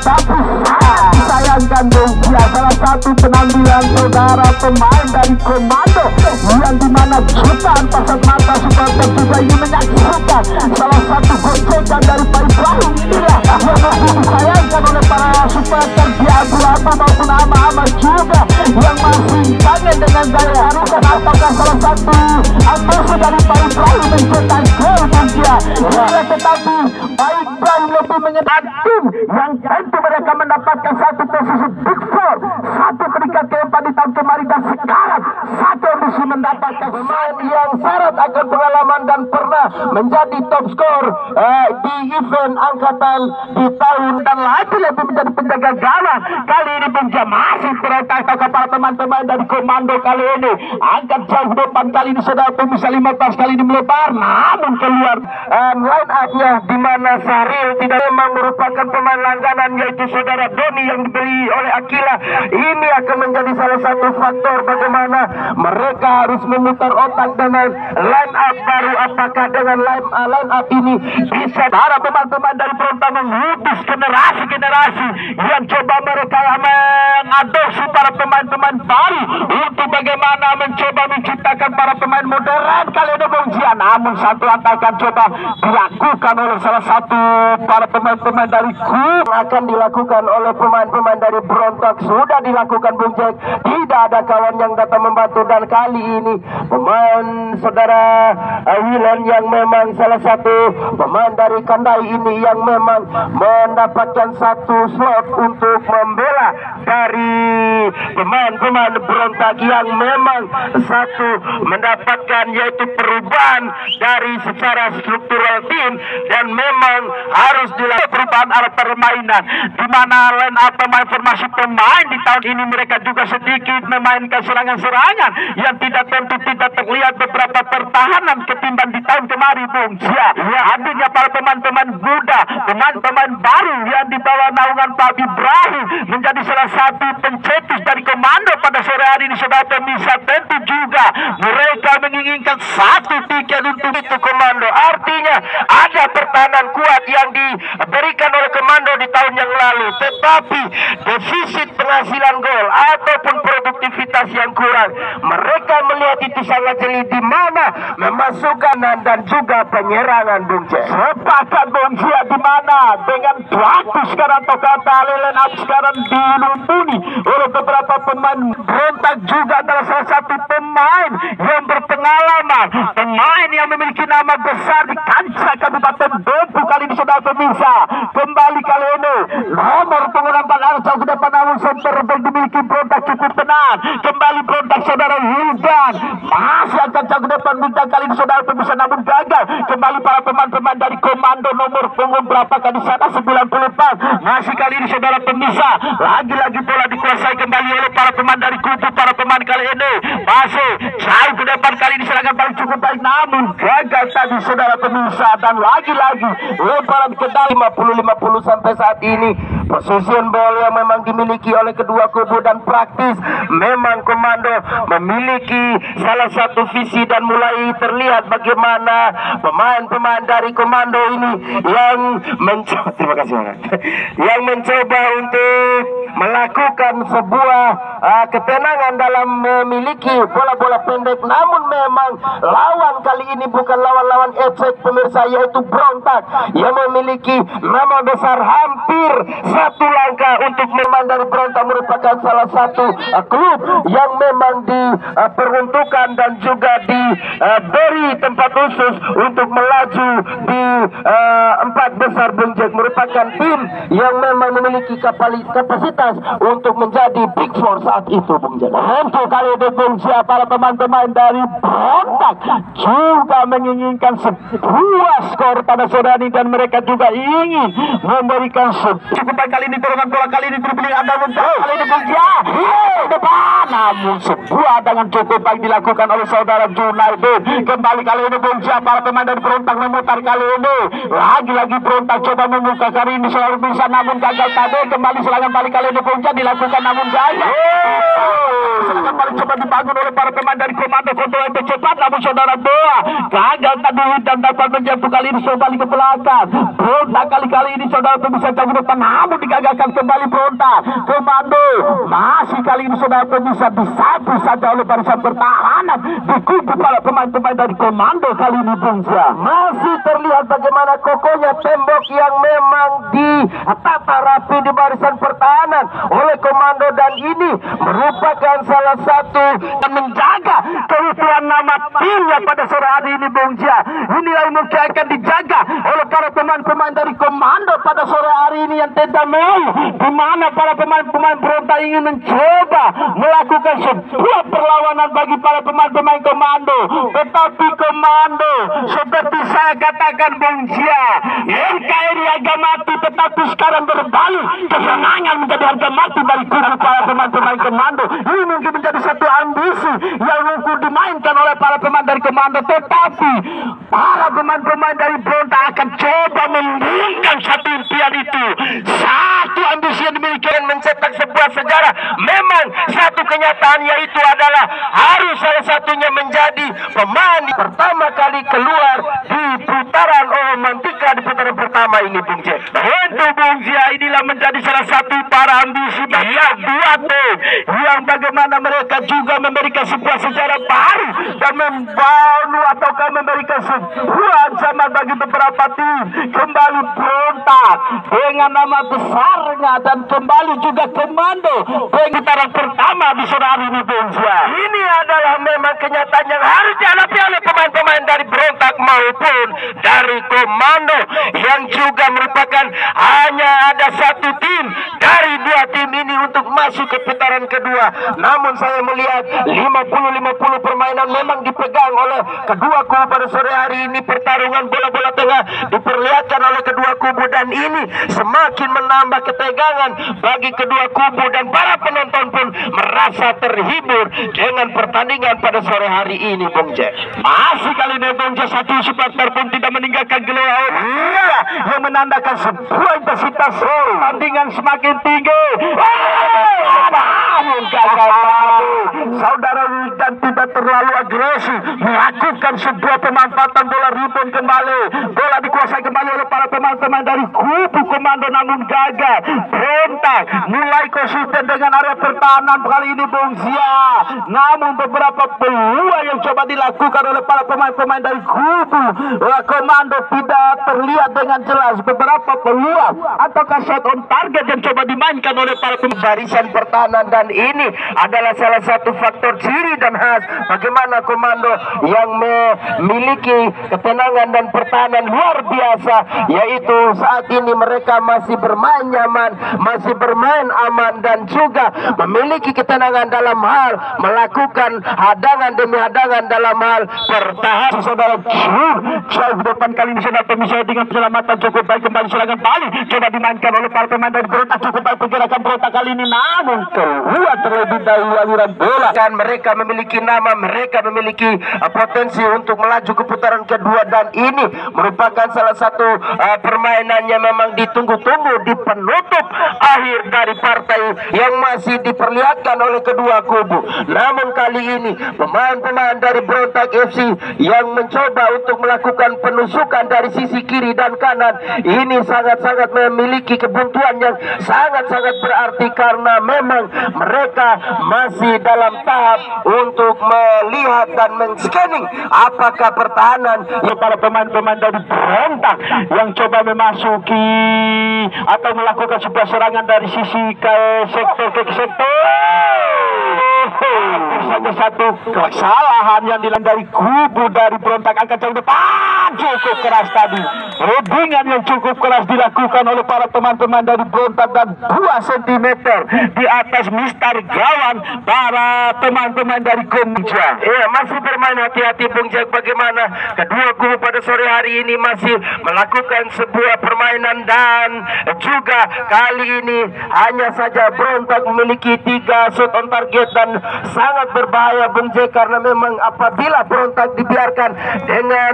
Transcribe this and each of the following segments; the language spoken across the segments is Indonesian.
tapi disayangkan Bung Cia, salah satu penampilan saudara pemain dari Komando yang dimana jutaan pasang mata supporter juga ingin menyaksikan salah satu gocekan dari Pak Ibrahim. Inilah yang disayangkan oleh para supporter di abu-abu maupun ama-ama juga yang masih kangen dengan gaya harukan. Apakah salah satu ambisi dari Pak Ibrahim mencetak gol Bung Cia? Tetapi Pak Ibrahim lebih mengetat tim yang tentu mereka mendapatkan satu posisi Big Four, satu peringkat keempat di tahun kemarin, dan sekarang satu ambisi mendapatkan pemain yang syarat akan pengalaman dan pernah menjadi top skor di event angkatan di tahun, dan lagi lebih menjadi penjaga gawang. Kali ini Bung Cia masih berotak para teman-teman dari Komando kali ini angkat jauh depan. Kali ini saudara bisa 15 kali ini melebar namun keluar line up-nya, di mana Sahril tidak memang merupakan pemain langganan yaitu saudara Doni yang dibeli oleh Akila. Ini akan menjadi salah satu faktor bagaimana mereka harus memutar otak dengan line up baru. Apakah dengan line up ini bisa para teman-teman dari Berontak mengutus generasi yang coba mereka mengadopsi para pemain-pemain baru untuk bagaimana mencoba menciptakan para pemain modern kali ini Bung Cia. Namun satu langkah akan coba dilakukan oleh salah satu para pemain-pemain dari klub, akan dilakukan oleh pemain-pemain dari Berontak, sudah dilakukan Bung Jack. Tidak ada kawan yang datang membantu, dan kali ini pemain saudara Wilan yang memang salah satu pemain dari Kandai ini yang memang mendapatkan satu slot untuk membela dari pemain-pemain Berontak yang memang satu mendapatkan yaitu perubahan dari secara struktural tim, dan memang harus dilakukan perubahan arah permainan, di mana line up pemain formasi pemain di tahun ini mereka juga sedikit memainkan serangan-serangan yang tidak terlihat beberapa pertahanan ketimbang di tahun kemarin Bung Cia. Ya, hadirnya para pemain-pemain muda, pemain-pemain baru yang dibawa naungan Pak Ibrahim menjadi salah satu pencetus dari Komando pada sore hari ini saudara pemirsa. Tentu juga mereka menginginkan satu tiket untuk itu Komando, artinya ada pertahanan kuat yang diberikan oleh Komando di tahun yang lalu, tetapi defisit penghasilan gol ataupun produktivitas yang kurang. Mereka melihat itu sangat jeli, di mana memasukkan dan juga penyerangan Bung Cia. Sepakat Bung Cia, di mana dengan waktu sekarang atau kata line up sekarang diluntuni oleh beberapa pemain Berontak juga adalah salah satu pemain yang berpengalaman, pemain yang memiliki nama besar di kancah Kabupaten Bengkulu. Kali ini saudara pemirsa, kembali kali ini nomor penggunaan jauh ke depan, namun center dimiliki Berontak cukup tenang. Kembali Berontak saudara Wildan masih akan jauh ke depan. Wildan kali ini saudara pemirsa namun gagal. Kembali para pemain-pemain dari Komando nomor punggung berapakah di sana 94. Masih kali ini saudara pemirsa lagi-lagi bola dikuasai kembali oleh para pemain dari kubu. Para pemain kali ini masih jauh ke depan. Kali ini serangan paling cukup baik namun gagal tadi saudara pemirsa, dan lagi-lagi lemparan ke dalam 50-50 sampai saat ini. Possession ball yang memang dimiliki oleh kedua kubu, dan praktis memang Komando memiliki salah satu visi, dan mulai terlihat bagaimana pemain-pemain dari Komando ini yang mencoba, terima kasih banget, yang mencoba untuk melakukan sebuah ketenangan dalam memiliki bola-bola pendek. Namun memang lawan kali ini bukan lawan-lawan ecek pemirsa, yaitu Berontak yang memiliki nama besar hampir satu langkah untuk memang dari Berontak merupakan salah satu klub yang memang diperuntukkan dan juga diberi tempat khusus untuk melaju di empat besar Bung Jack, merupakan tim yang memang memiliki kapasitas untuk menjadi Big Four saat itu Bung Jack. Untuk kali ini Bung Cia, para pemain-pemain dari Berontak juga menginginkan sebuah skor pada sore ini, dan mereka juga ingin memberikan cukup baik. Kali ini dorongan bola, kali ini dribbling ada kali ini Bung Cia depan, namun sebuah dengan cukup baik dilakukan oleh saudara Junaidin. Kembali kali ini Bung Cia, para pemain dari Berontak memutar kali ini, lagi-lagi Berontak coba membuka kali ini selalu bisa namun gagal tadi. Kembali serangan balik kali ini Bung Cia dilakukan namun gagal. Coba dibangun oleh para pemain dari komando kontrol yang cepat, namun saudara bola gagal tadi dan dapat menjatuh kali ini kembali ke belakang. Berontak kali ini saudara bisa jauh depan, namun digagalkan kembali berontak. Komando masih kali ini saudara bisa disapu saja oleh barisan pertahanan di kubu para pemain-pemain dari komando kali ini bungsa. Masih terlihat bagaimana kokohnya tembok yang memang ditata rapi di barisan pertahanan oleh komando, dan ini merupakan salah satu dan menjaga keutuhan nama timnya pada sore hari ini bungsa. Inilah yang mungkin akan dijaga oleh para pemain-pemain dari komando pada sore hari ini yang tidak mau, di mana para pemain-pemain berontak ingin mencoba melakukan sebuah perlawanan bagi para pemain-pemain komando, tetapi komando seperti saya katakan bungsa, NKRI harga mati, tetapi sekarang berbalik kemenangan menjadi harga mati bagi kubu para pemain-pemain komando. Ini mungkin menjadi satu ambisi yang mungkin dimainkan oleh para pemain dari komando, tetapi para pemain-pemain dari berontak akan coba membungkam satu impian itu, satu ambisi yang dimiliki dan mencetak sebuah sejarah. Memang satu kenyataan, yaitu adalah harus salah satunya menjadi pemain pertama kali keluar di putaran Romantika di putaran pertama ini bungsa. Untuk bungsa inilah menjadi salah satu para ambisi bagi dua tim yang bagaimana mereka juga memberikan sebuah sejarah baru dan membangun ataukah memberikan sebuah ancaman bagi beberapa tim. Kembali berontak dengan nama besarnya dan kembali juga komando di putaran pertama di sore hari ini bungsa. Ini adalah memang kenyataan yang harus dihadapi oleh pemain-pemain dari berontak maupun dari komando, yang juga merupakan hanya ada satu tim dari dua tim ini untuk masuk ke putaran kedua. Namun saya melihat 50-50 permainan memang dipegang oleh kedua kubu pada sore hari ini. Pertarungan bola-bola tengah diperlihatkan oleh kedua kubu, dan ini semakin menambah ketegangan bagi kedua kubu, dan para penonton pun merasa terhibur dengan pertandingan pada sore hari ini Bung Jack. Masih kali ini Bung Jack, satu supporter pun tidak meninggalkan gelora yang menandakan sebuah intensitas pertandingan semakin tinggi. Namun gagal saudara dan tidak terlalu agresif melakukan sebuah pemanfaatan bola rebound kembali. Bola dikuasai kembali oleh para pemain-pemain dari kubu komando, namun gagal. Berontak mulai konsisten dengan area pertahanan kali ini Bung Zia. Namun beberapa peluang yang coba dilakukan oleh para pemain-pemain dari kubu komando tidak terlihat dengan jelas. Beberapa peluang ataukah shot on target yang coba dimainkan oleh para barisan pertahanan, dan ini adalah salah satu faktor ciri dan khas bagaimana komando yang memiliki ketenangan dan pertahanan luar biasa, yaitu saat ini mereka masih bermain nyaman, masih bermain aman, dan juga memiliki ketenangan dalam hal melakukan hadangan demi hadangan dalam hal pertahanan. Saudara jauh depan kali ini saudara bisa dengan penyelamatan cukup baik, kembali serangan balik coba dimainkan oleh para pemain dari berontak, cukup baik pergerakan berontak kali ini, namun keluar terlebih dahulu aliran bola. Dan mereka memiliki nama, mereka memiliki potensi untuk melaju ke putaran kedua, dan ini merupakan salah satu permainan yang memang ditunggu-tunggu di penutup akhir dari partai yang masih diperlihatkan oleh kedua kubu. Namun kali ini pemain-pemain dari Berontak FC yang mencoba untuk melakukan penusukan dari sisi kiri dan kanan ini sangat-sangat memiliki kebuntuan yang sangat-sangat berarti, karena memang mereka masih dalam tahap untuk melihat dan men-scanning apakah pertahanan para pemain-pemain dari Berontak yang coba memasuki atau melakukan sebuah serangan dari sisi ke sektor saja satu kesalahan yang dilandari kubu dari Berontak angkat jauh depan, cukup keras tadi. Rubingan yang cukup keras dilakukan oleh para teman-teman dari Berontak, dan 2 cm di atas mistar gawang para teman-teman dari Komja. Masih bermain hati-hati Bung Jack, bagaimana kedua kubu pada sore hari ini masih melakukan sebuah permainan, dan juga kali ini hanya saja Berontak memiliki 3 shot on target dan sangat berbahaya Bung J, karena memang apabila berontak dibiarkan dengan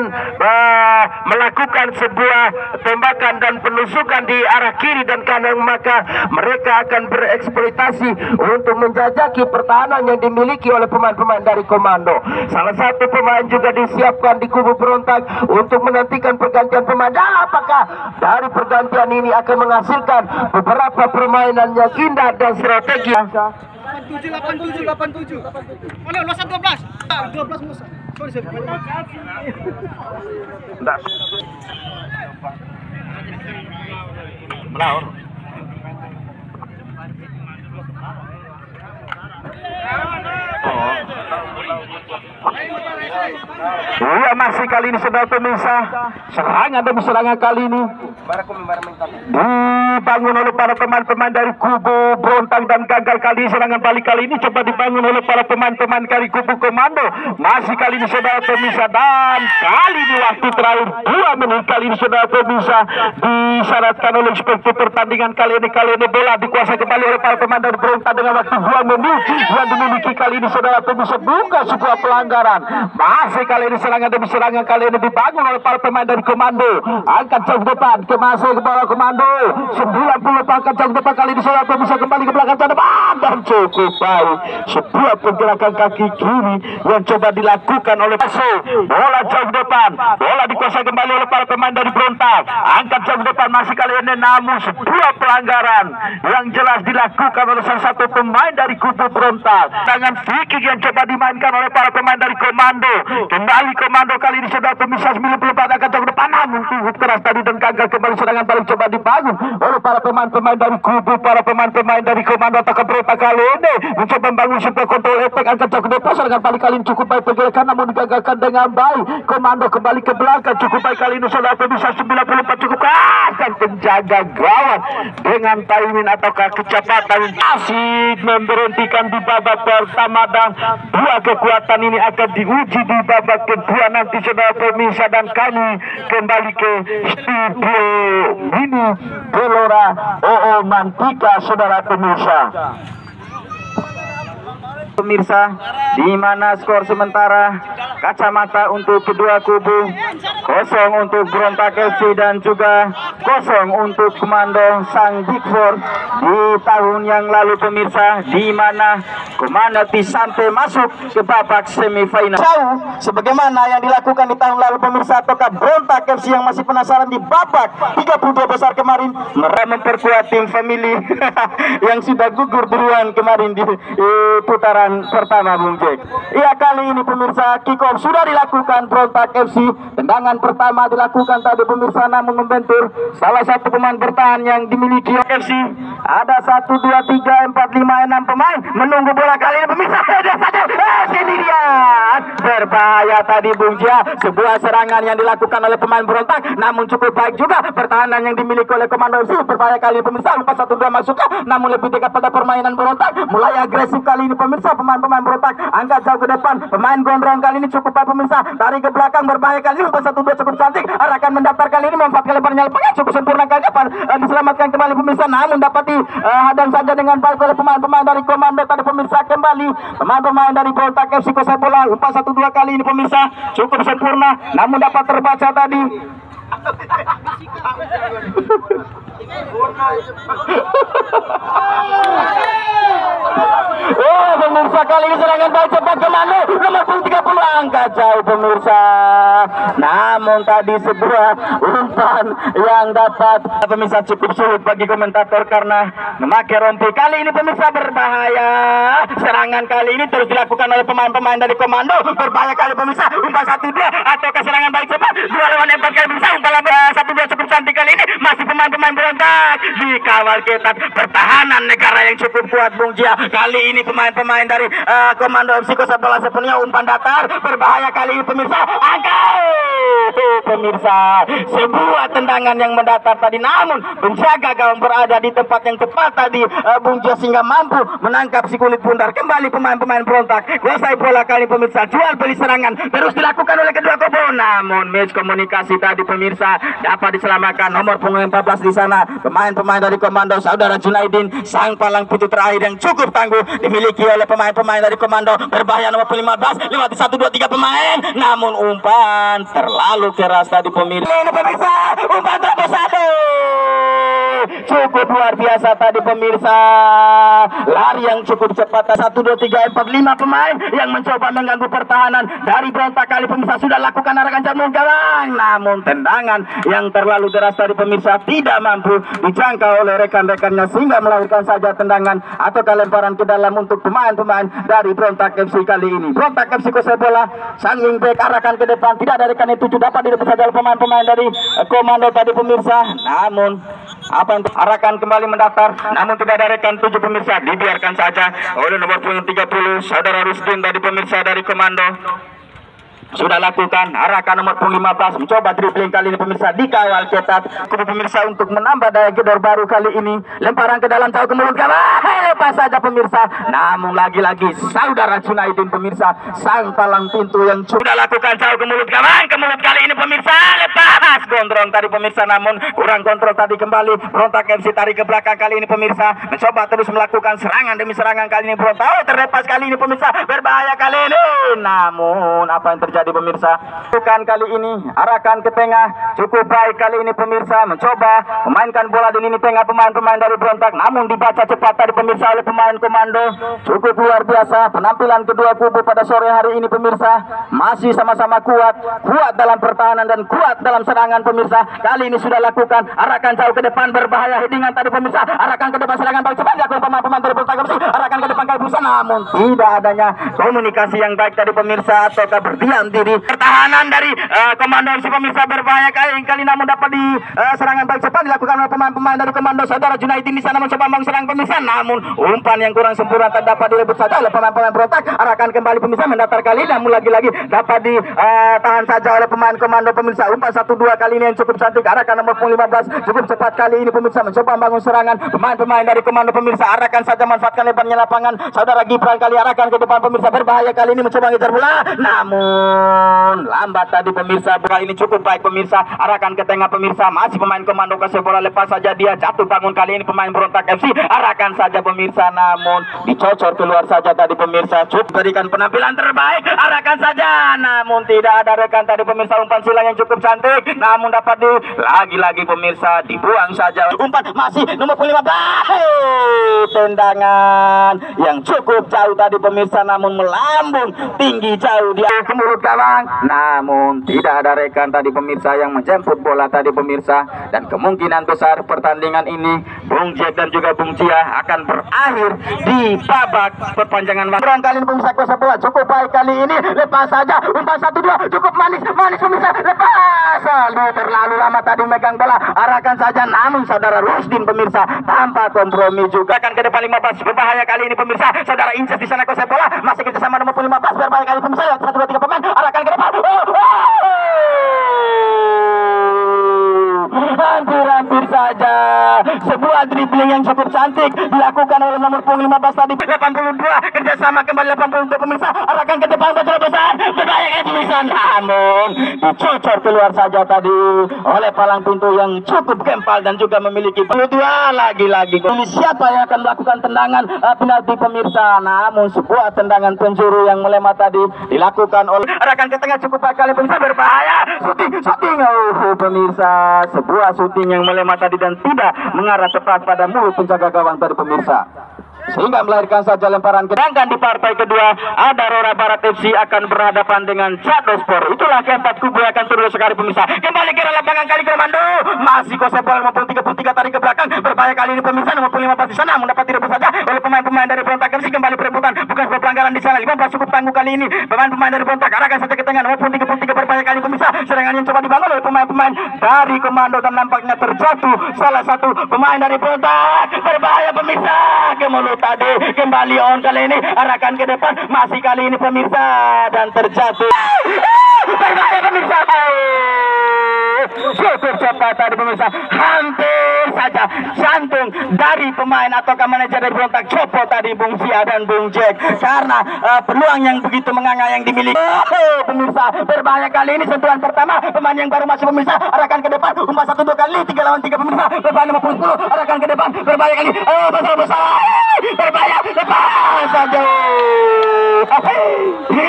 melakukan sebuah tembakan dan penusukan di arah kiri dan kanan, maka mereka akan bereksploitasi untuk menjajaki pertahanan yang dimiliki oleh pemain-pemain dari komando. Salah satu pemain juga disiapkan di kubu berontak untuk menantikan pergantian pemain. Dan apakah dari pergantian ini akan menghasilkan beberapa permainan yang indah dan strategi? 87. Oleh losan 12. 12 musuh. Sorry. Melaur. Iya, masih kali ini saudara pemirsa, serangan demi serangan kali ini dibangun oleh para pemain-pemain dari kubu berontak, dan gagal kali serangan balik kali ini coba dibangun oleh para pemain-pemain dari kubu komando. Masih kali ini saudara pemirsa, dan kali ini waktu terakhir 2 menit kali ini saudara pemirsa disyaratkan oleh inspektur pertandingan kali ini bola dikuasai kembali oleh para pemain dari berontak dengan waktu 2 menit yang dimiliki kali ini saudara pemirsa, bukan sebuah pelanggaran. Masih kali ini serangan demi serangan kali ini dibangun oleh para pemain dari komando. Angkat jauh depan ke masuk ke bawah komando 90, angkat jauh depan kali ini saudara pemirsa, kembali ke belakang ke depan dan cukup baik. Sebuah pergerakan kaki kiri yang coba dilakukan oleh masuk bola jauh depan, bola dikuasai kembali oleh para pemain dari berontak. Angkat jauh depan masih kali ini, namun sebuah pelanggaran yang jelas dilakukan oleh salah satu pemain dari kubu berontak. Dengan free kick yang coba dimainkan oleh para pemain dari komando. Kembali komando kali ini saudara pemirsa 94, angkat jauh depan, namun tubuh keras tadi dan gagal kembali. Serangan balik coba dibangun oleh para pemain-pemain dari kubu, para pemain-pemain dari komando atau berontak kali ini mencoba membangun sebuah kontrol efek. Angkat jauh ke depan, serangan balik kali ini cukup baik pergerakan, namun digagalkan dengan baik. Komando kembali ke belakang, cukup baik kali ini saudara pemirsa 94, cukup keras, dan penjaga gawang dengan timing ataukah kecepatan asik memberhentikan di babak pertama, dan dua kekuatan ini akan diuji di babak kedua nanti saudara pemirsa. Dan kami kembali ke studio ini Gelora Mantika saudara pemirsa, di mana skor sementara kacamata untuk kedua kubu 0 untuk Berontak FC dan juga 0 untuk Komando Sang Big Four di tahun yang lalu pemirsa, di mana Komando sampai masuk ke babak semifinal. Jauh sebagaimana yang dilakukan di tahun lalu pemirsa, ataukah Berontak FC yang masih penasaran di babak 32 besar kemarin mereka memperkuat tim family yang sudah gugur duluan kemarin di putaran pertama Bung Jack. Iya, kali ini pemirsa kick off sudah dilakukan Berontak FC. Tendangan pertama dilakukan tadi pemirsa, namun membentur salah satu pemain bertahan yang dimiliki FC. Ada 1, 2, 3, 4, 5, 6 pemain menunggu bola kali ini pemirsa. Ada satu, sini dia. Berbahaya tadi Bung Jack. Sebuah serangan yang dilakukan oleh pemain Berontak, namun cukup baik juga pertahanan yang dimiliki oleh Komando FC. Berbahaya kali ini pemirsa, 4-1-2 masuk, namun lebih dekat pada permainan Berontak. Mulai agresif kali ini pemirsa, pemain-pemain Berontak angkat jauh ke depan. Pemain gondrong kali ini cukup baik pemirsa, dari ke belakang berbahaya kali ini. 4-1-2 cukup cantik, arahkan mendaftar kali ini, memanfaatkan lebarnya lapangan cukup sempurna kali dapat diselamatkan kembali pemirsa, namun dapat dihadang saja dengan baik oleh pemain-pemain dari Komando tadi pemirsa. Kembali pemain-pemain dari Berontak FC kuasai bola 4-1-2 kali ini pemirsa, cukup sempurna, namun dapat terbaca tadi. Pemirsa, kali ini serangan baik cepat Komando nomor 30 angkat jauh pemirsa, namun tadi sebuah umpan yang dapat pemirsa cukup sulit bagi komentator karena memakai rompi. Kali ini pemirsa berbahaya, serangan kali ini terus dilakukan oleh pemain-pemain dari Komando. Berbahaya kali pemirsa, umpan 1-2 atau serangan baik cepat 2 lawan 4 kali pemirsa, umpan 1-2 cukup cantik kali ini. Masih pemain-pemain Berontak dikawal ketat, pertahanan negara yang cukup kuat Bung Jia. Kali ini pemain-pemain dari Komando FC kuasai bola sepenuhnya, umpan datar berbahaya kali ini pemirsa. Pemirsa, sebuah tendangan yang mendatar tadi, namun penjaga gawang berada di tempat yang tepat tadi Bung Jia sehingga mampu menangkap si kulit bundar. Kembali pemain-pemain Berontak kuasai bola kali pemirsa, jual beli serangan terus dilakukan oleh kedua kubu, namun miskomunikasi tadi pemirsa dapat diselamatkan disamakan nomor punggung 14 di sana. Pemain-pemain dari komando saudara Junaidin, sang palang pintu terakhir yang cukup tangguh dimiliki oleh pemain-pemain dari komando. Berbahaya nomor 15, lewati 1 2 3 pemain, namun umpan terlalu keras tadi pemirsa. Ini pemirsa, umpan terlalu satu. Cukup luar biasa tadi pemirsa, lari yang cukup cepat. 1 2 3 4 5 pemain yang mencoba mengganggu pertahanan dari Berontak kali pemirsa sudah lakukan arahkan jarum gawang, namun tendangan yang terlalu deras dari pemirsa tidak mampu dijangkau oleh rekan-rekannya sehingga melahirkan saja tendangan atau lemparan ke dalam untuk pemain-pemain dari Berontak FC kali ini. Berontak FC kuasai bola, sang wingback arahkan ke depan, tidak ada rekan itu dapat direbut saja oleh pemain-pemain dari komando tadi pemirsa, namun apa yang arahkan kembali mendatar, namun tidak ada rekan 7 pemirsa, dibiarkan saja oleh nomor punggung 30 saudara Rusdin dari pemirsa dari komando. Sudah lakukan arahkan nomor punggung 15, mencoba dribbling kali ini pemirsa, dikawal ketat kubu pemirsa untuk menambah daya gedor baru kali ini. Lemparan ke dalam jauh ke mulut gawang, lepas saja pemirsa, namun lagi-lagi saudara Junaidin pemirsa, sang palang pintu yang sudah lakukan jauh ke mulut gawang, ke mulut kali ini pemirsa, lepas gondrong tadi pemirsa, namun kurang kontrol tadi kembali. Berontak FC tarik ke belakang kali ini pemirsa, mencoba terus melakukan serangan demi serangan kali ini Berontak, terlepas kali ini pemirsa, berbahaya kali ini, namun apa yang terjadi pemirsa, bukan kali ini arahkan ke tengah, cukup baik kali ini pemirsa, mencoba memainkan bola di lini tengah pemain-pemain dari Berontak, namun dibaca cepat tadi pemirsa oleh pemain komando. Cukup luar biasa penampilan kedua kubu pada sore hari ini pemirsa, masih sama-sama kuat dalam pertahanan dan kuat dalam serangan pemirsa. Kali ini sudah lakukan arahkan jauh ke depan, berbahaya headingan tadi pemirsa, arahkan ke depan serangan baik cepat dilakukan pemain-pemain dari Berontak FC, arahkan ke depan kali pemirsa, namun tidak adanya komunikasi yang baik tadi pemirsa ataukah berdiam diri. Pertahanan dari komando si pemirsa berbahaya kali namun dapat di serangan baik cepat dilakukan oleh pemain-pemain dari komando saudara Junaidin di sana mencoba serang pemirsa, namun umpan yang kurang sempurna tak dapat direbut saja oleh pemain-pemain Berontak. Arahkan kembali pemirsa mendatar kali, namun lagi-lagi dapat ditahan saja oleh pemain komando pemirsa. Umpan 1-2 kali ini yang cukup cantik, arahkan nomor 15 cukup cepat kali ini pemirsa, mencoba membangun serangan pemain-pemain dari komando pemirsa. Arahkan saja manfaatkan lebarnya lapangan saudara Gibran kali, arahkan ke depan pemirsa, berbahaya kali ini mencoba ngejar bola, namun lambat tadi pemirsa. Bola ini cukup baik pemirsa, arahkan ke tengah pemirsa, masih pemain komando kasih bola, lepas saja dia jatuh bangun kali ini pemain Berontak FC, arahkan saja pemirsa, namun dicocor keluar saja tadi pemirsa. Cukup berikan penampilan terbaik, arahkan saja, namun tidak ada rekan tadi pemirsa. Umpan silang yang cukup cantik, namun dapat lagi-lagi pemirsa dibuang saja. Umpan masih nomor 15, tendangan yang cukup jauh tadi pemirsa, namun melambung tinggi jauh dia ke mulut gawang, namun tidak ada rekan tadi pemirsa yang menjemput bola tadi pemirsa. Dan kemungkinan besar pertandingan ini Bung Jack dan juga Bung Cia akan berakhir di babak perpanjangan waktu. Kali ini pemirsa kuasa bola cukup baik kali ini, lepas saja umpan 1-2 cukup manis pemirsa, lepas terlalu lama tadi megang bola, arahkan saja, namun saudara Rusdin pemirsa tanpa kompromi juga akan ke depan 15, berbahaya kali ini pemirsa. Saudara Inces di sana kuasa bola masih kerjasama nomor 15, berbahaya kali pemirsa, 1 2 3 pemain, arahkan ke depan. Hampir saja sebuah dribbling yang cukup cantik dilakukan oleh nomor punggung 15 tadi, 82 kerjasama kembali 82 pemirsa, arahkan ke depan besar berbahaya kali pemirsa, namun dicocor keluar saja tadi oleh palang pintu yang cukup gempal dan juga memiliki 22. Lagi-lagi ini siapa yang akan melakukan tendangan penalti pemirsa, namun sebuah tendangan penjuru yang melemah tadi dilakukan oleh arahkan ke tengah cukup baik kali pemirsa, berbahaya shooting pemirsa, sebuah shooting yang melemah tadi dan tidak mengarah tepat pada mulut penjaga gawang tadi pemirsa, sehingga melahirkan saja lemparan. Sedangkan di partai kedua ada Rora Barat FC akan berhadapan dengan Jatospor. Itulah keempat kubu yang akan terus sekali pemirsa. Kembali ke lapangan kali komando, masih kuasai bola nomor 33 tarik ke belakang, berbahaya kali ini pemirsa, nomor 15 di sana mendapat direbut saja oleh pemain-pemain dari Berontak FC. Kembali perebutan, bukan sebuah pelanggaran di sana, 15 cukup tangguh kali ini pemain-pemain dari Berontak, arahkan saja ke tengah nomor 33, berbahaya kali pemirsa, serangan yang coba dibangun oleh pemain-pemain dari komando dan nampaknya terjatuh salah satu pemain dari Berontak, berbahaya pemirsa, ke mulut tadi, kembali on kali ini, arahkan ke depan, masih kali ini pemirsa, dan terjatuh berbahaya pemirsa, cukup cepat tadi pemirsa, hampir hampir saja jantung dari pemain atau manajer dari berontak copot tadi Bung Sia dan Bung Jack, karena peluang yang begitu menganga yang dimiliki. Pemirsa, berbahaya kali ini sentuhan pertama pemain yang baru masuk pemirsa, arahkan ke depan, umpan 1-2 kali 3 lawan 3 pemirsa, berbahaya 50-10, arahkan ke depan, berbahaya kali, besar, berbahaya, lepas saja.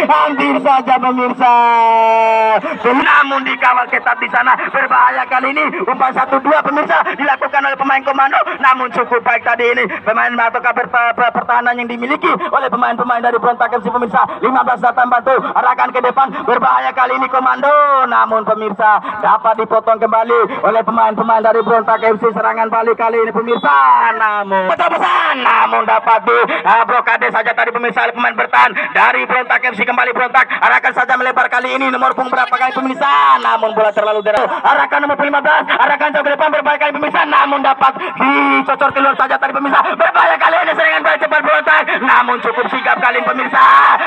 Hampir saja pemirsa, namun dikawal ketat di sana, berbahaya kali ini, umpan 1-2 pemirsa dilakukan oleh pemain komando, namun cukup baik tadi ini pemain atau pertahanan yang dimiliki oleh pemain-pemain dari berontak FC pemirsa. 15 datang bantu, arahkan ke depan, berbahaya kali ini komando, namun pemirsa dapat dipotong kembali oleh pemain-pemain dari berontak FC. Serangan balik kali ini pemirsa, namun namun dapat di blokade saja tadi pemirsa oleh pemain bertahan dari berontak FC. Kembali berontak, arahkan saja melebar kali ini, nomor punggung berapa kali pemirsa, namun bola terlalu deras, arahkan nomor 15, arahkan jauh ke depan, berbahaya kali pemirsa, namun dapat dicocor keluar saja tadi pemirsa, berbahaya kali ini, serangan balik cepat berontak, namun cukup sigap kali ini pemirsa,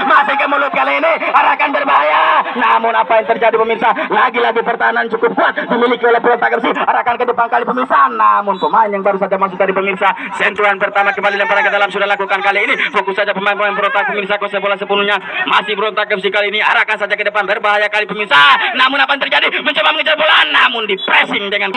masih ke mulut kali ini, arahkan berbahaya, namun apa yang terjadi pemirsa, lagi-lagi pertahanan cukup kuat dimiliki oleh berontak FC, arahkan ke depan kali pemirsa, namun pemain yang baru saja masuk tadi pemirsa, sentuhan pertama kembali lemparan ke dalam sudah lakukan kali ini, fokus saja pemain-pemain berontak pemirsa, kuasai bola sepenuhnya, masih berontak FC kali ini, arahkan saja ke depan, berbahaya kali pemirsa, namun apa yang terjadi, mencoba mengejar bola, namun di pressing dengan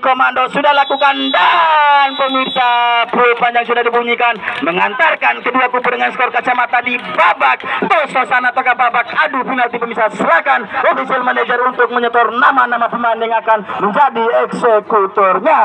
komando sudah lakukan, dan pemirsa peluit panjang sudah dibunyikan, mengantarkan kedua kubu dengan skor kacamata di babak bososan atau babak adu penalti pemirsa. Silakan official manager untuk menyetor nama-nama pemain yang akan menjadi eksekutornya.